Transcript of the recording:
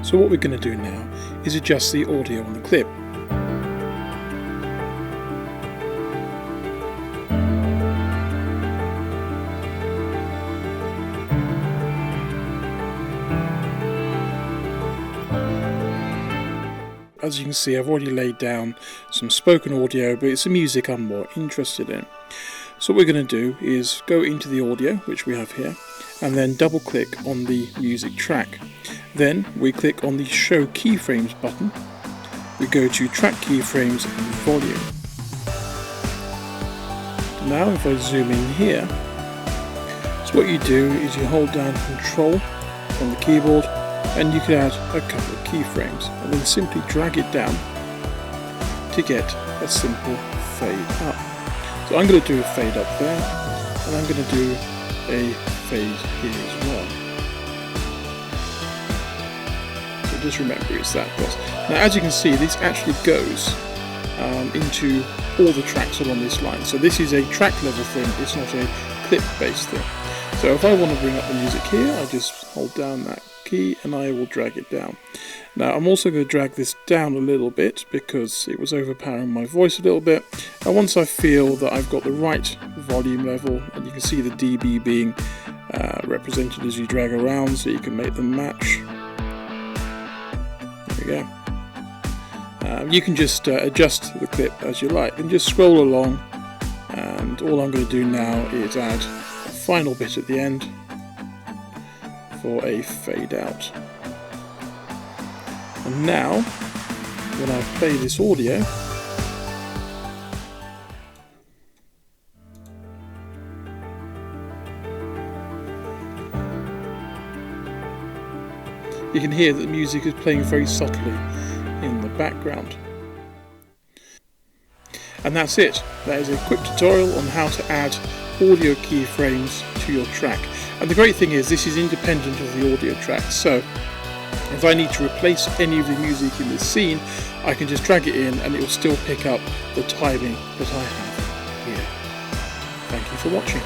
So what we're going to do now is adjust the audio on the clip. As you can see, I've already laid down some spoken audio, but it's the music I'm more interested in. So what we're going to do is go into the audio, which we have here, and then double click on the music track. Then we click on the Show Keyframes button. We go to Track Keyframes and Volume. Now if I zoom in here, so what you do is you hold down Control on the keyboard, and you can add a couple of keyframes and then simply drag it down to get a simple fade up. So I'm going to do a fade up there, and I'm going to do a fade here as well. So just remember it's that close. Now as you can see, this actually goes into all the tracks along this line. So this is a track level thing, it's not a clip based thing. So if I want to bring up the music here, I just hold down that key and I will drag it down. Now I'm also going to drag this down a little bit because it was overpowering my voice a little bit, and once I feel that I've got the right volume level, and you can see the dB being represented as you drag around so you can make them match. There we go. You can just adjust the clip as you like and just scroll along, and all I'm going to do now is add a final bit at the end for a fade out. And now when I play this audio, you can hear that the music is playing very subtly in the background. And that's it. That is a quick tutorial on how to add audio keyframes to your track. And the great thing is this is independent of the audio track, so if I need to replace any of the music in this scene, I can just drag it in and it will still pick up the timing that I have here. Thank you for watching.